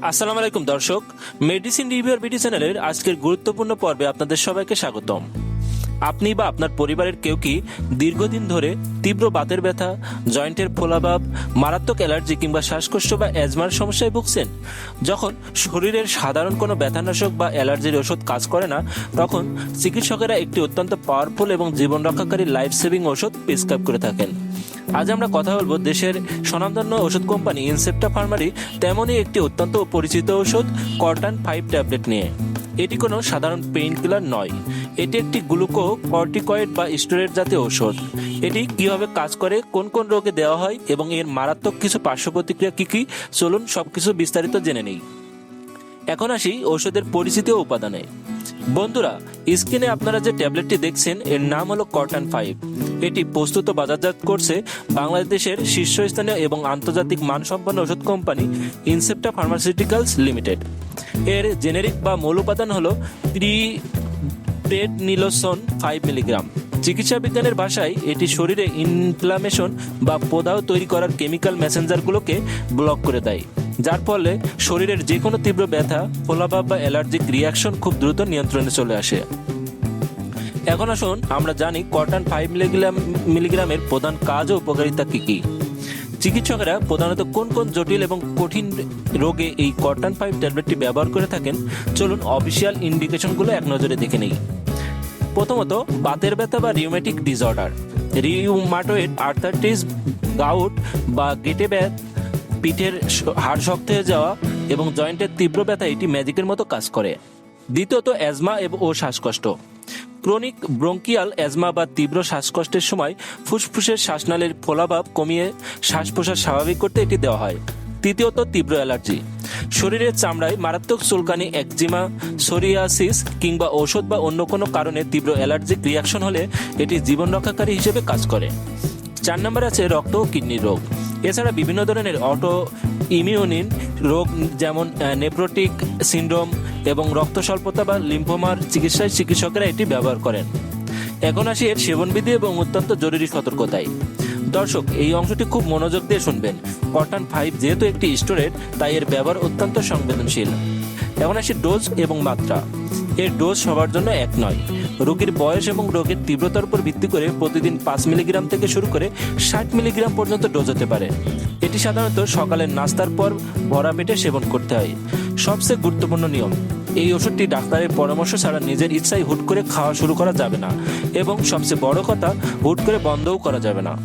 আসসালামু আলাইকুম দর্শক, মেডিসিন রিভিউর বিডি চ্যানেলের আজকের গুরুত্বপূর্ণ পর্বে আপনাদের সবাইকে স্বাগতম। আপনি বা আপনার পরিবারের কেউ কি দীর্ঘদিন ধরে তীব্র বাতের ব্যথা, জয়েন্টের ফোলাভাব, মারাত্মক অ্যালার্জি কিংবা শ্বাসকষ্ট বা অ্যাজমার সমস্যায় ভুগছেন? যখন শরীরের সাধারণ কোনো ব্যথানাশক বা অ্যালার্জির ওষুধ কাজ করে না, তখন চিকিৎসকেরা একটি অত্যন্ত পাওয়ারফুল এবং জীবন রক্ষাকারী লাইফ সেভিং ওষুধ প্রেসক্রাইব করে থাকেন। আজ আমরা কথা বলবো দেশের স্বনামধন্য ওষুধ কোম্পানি ইনসেপ্টা ফার্মারি তেমনই একটি অত্যন্ত পরিচিত ওষুধ কর্টান 5 ট্যাবলেট নিয়ে। এটি কোনো সাধারণ পেইন কিলার নয়, এটি একটি গ্লুকো কর্টিকয়েড বা স্টেরয়েড জাতীয় ঔষধ। এটি কিভাবে কাজ করে, কোন কোন রোগে দেওয়া হয় এবং এর মারাত্মক কিছু পার্শ্ব প্রতিক্রিয়া কি চলুন সবকিছু বিস্তারিত জেনে নেই। এখন আসি ঔষধের পরিচিতি ও উপাদানে। বন্ধুরা, স্ক্রিনে আপনারা যে ট্যাবলেটটি দেখছেন এর নাম হলো কর্টান 5। এটি প্রস্তুত বাজারজাত করছে বাংলাদেশের শীর্ষস্থানীয় এবং আন্তর্জাতিক মানসম্পন্ন ওষুধ কোম্পানি ইনসেপ্টা ফার্মাসিউটিক্যালস লিমিটেড। এর জেনেরিক বা মূল উপাদান হলো প্রেডনিলোসন 5 মিলিগ্রাম। চিকিৎসা বিজ্ঞানের ভাষায় এটি শরীরে ইনফ্লামেশন বা প্রদাহ তৈরি করার কেমিক্যাল মেসেঞ্জারগুলোকে ব্লক করে দেয়, যার ফলে শরীরের যে কোনো তীব্র ব্যথা, ফোলাভাব বা অ্যালার্জিক রিয়াকশন খুব দ্রুত নিয়ন্ত্রণে চলে আসে। এখন আসুন আমরা জানি কর্টান 5 মিলিগ্রামের প্রধান কাজ ও উপকারিতা কি। চিকিৎসকেরা প্রধানত কোন কোন জটিল এবং কঠিন রোগে এই কর্টান 5 ট্যাবলেটটি ব্যবহার করে থাকেন, চলুন অফিসিয়াল ইন্ডিকেশনগুলো এক নজরে দেখে নেই। প্রথমত, বাতের ব্যথা বা rheumatic disorder, rheumatoid arthritis, gout বা গেটে ব্যথা, পিঠের হাড় শক্ত হয়ে যাওয়া এবং জয়েন্টের তীব্র ব্যথা এটি ম্যাজিকের মতো কাজ করে। দ্বিতীয়ত, অ্যাজমা ও শ্বাসকষ্ট, ক্রনিক ব্রঙ্কিয়াল অ্যাজমা বা তীব্র শ্বাসকষ্টের সময় ফুসফুসের শ্বাসনালীর ফোলাভাব কমিয়ে শ্বাস প্রশ্বাস স্বাভাবিক করতে এটি দেওয়া হয়। তৃতীয়ত, তীব্র অ্যালার্জি, শরীরের চামড়ায় মারাত্মক চুলকানি, একজিমা, সোরিয়াসিস কিংবা ঔষধ বা অন্য কোনো কারণে তীব্র অ্যালার্জিক রিয়াকশন হলে এটি জীবন রক্ষাকারী হিসেবে কাজ করে। 4 নম্বরে আছে রক্ত ও কিডনির রোগ। এছাড়া বিভিন্ন ধরনের অটো ইমিউনিন রোগ যেমন নেফ্রোটিক সিন্ড্রোম এবং রক্ত স্বল্পতা বা লিম্ফোমার চিকিৎসায় চিকিৎসকেরা এটি ব্যবহার করেন। এখন আসি এর সেবনবিধি এবং অত্যন্ত জরুরি সতর্কতায়। দর্শক, এই অংশটি খুব মনোযোগ দিয়ে শুনবেন। কর্টান 5 যেহেতু একটি স্টেরয়েড, তাই এর ব্যবহার অত্যন্ত সংবেদনশীল। এখন আসি ডোজ এবং মাত্রা। এর ডোজ সবার জন্য এক নয়। রোগীর বয়স এবং রোগের তীব্রতার উপর ভিত্তি করে প্রতিদিন 5 মিলিগ্রাম থেকে শুরু করে 60 মিলিগ্রাম পর্যন্ত ডোজ হতে পারে। এটি সাধারণত সকালের নাস্তার পর ভরা পেটে সেবন করতে হয়। সবচেয়ে গুরুত্বপূর্ণ নিয়ম, এই ওষুধটি ডাক্তারের পরামর্শ ছাড়া নিজের ইচ্ছায় হুট করে খাওয়া শুরু করা যাবে না, এবং সবচেয়ে বড় কথা, হুট করে বন্ধও করা যাবে না।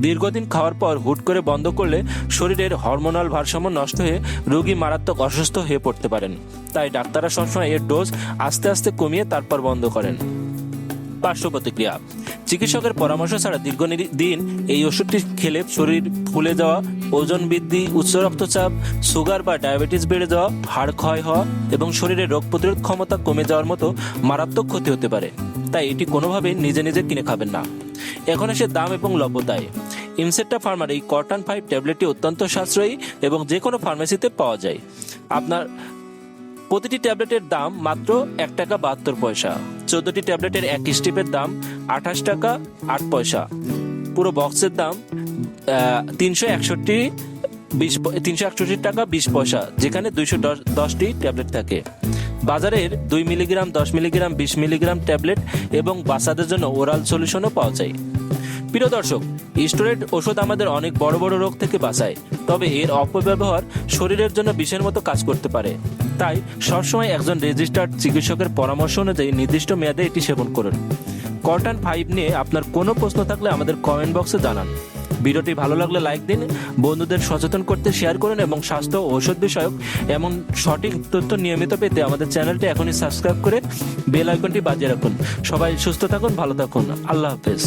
দীর্ঘদিন খাওয়ার পর হুট করে বন্ধ করলে শরীরের হরমোনাল ভারসাম্য নষ্ট হয়ে রোগী মারাত্মক অসুস্থ হয়ে পড়তে পারেন। তাই ডাক্তাররা সবসময় এর ডোজ আস্তে আস্তে কমিয়ে তারপর বন্ধ করেন। পার্শ্ব প্রতিক্রিয়া, চিকিৎসকের পরামর্শ ছাড়া দীর্ঘদিন এই ওষুধটি খেলে শরীর ফুলে যাওয়া, ওজন বৃদ্ধি, উচ্চ রক্তচাপ, সুগার বা ডায়াবেটিস বেড়ে যাওয়া, হাড় ক্ষয় হওয়া এবং শরীরের রোগ প্রতিরোধ ক্ষমতা কমে যাওয়ার মতো মারাত্মক ক্ষতি হতে পারে। তাই এটি কোনোভাবেই নিজে নিজে কিনে খাবেন না। এখন এসে দাম এবং লভ্যতায়। ইনসেপ্টা ফার্মার এই কর্টান 5 ট্যাবলেটটি অত্যন্ত সাশ্রয়ী এবং যে কোনো ফার্মেসিতে পাওয়া যায়। আপনার প্রতিটি ট্যাবলেটের দাম মাত্র 1 টাকা 72 পয়সা। 14টি ট্যাবলেটের এক স্ট্রিপের দাম 28 টাকা 8 পয়সা। পুরো বক্সের দাম 361 টাকা 20 পয়সা, যেখানে 210টি ট্যাবলেট থাকে। বাজারের 2 মিলিগ্রাম, 10 মিলিগ্রাম, 20 মিলিগ্রাম ট্যাবলেট এবং বাচ্চাদের জন্য ওরাল সলিউশনও পাওয়া যায়। প্রিয় দর্শক, স্টেরয়েড ওষুধ আমাদের অনেক বড় বড় রোগ থেকে বাঁচায়, তবে এর অপব্যবহার শরীরের জন্য বিষের মতো কাজ করতে পারে। তাই সবসময় একজন রেজিস্টার্ড চিকিৎসকের পরামর্শ অনুযায়ী নির্দিষ্ট মেয়াদে এটি সেবন করুন। কর্টান 5 নিয়ে আপনার কোনো প্রশ্ন থাকলে আমাদের কমেন্ট বক্সে জানান। ভিডিওটি ভালো লাগলে লাইক দিন, বন্ধুদের সচেতন করতে শেয়ার করুন এবং স্বাস্থ্য ও ঔষধ বিষয়ক এমন সঠিক তথ্য নিয়মিত পেতে আমাদের চ্যানেলটি এখনই সাবস্ক্রাইব করে বেল আইকনটি বাজিয়ে রাখুন। সবাই সুস্থ থাকুন, ভালো থাকুন। আল্লাহ হাফেজ।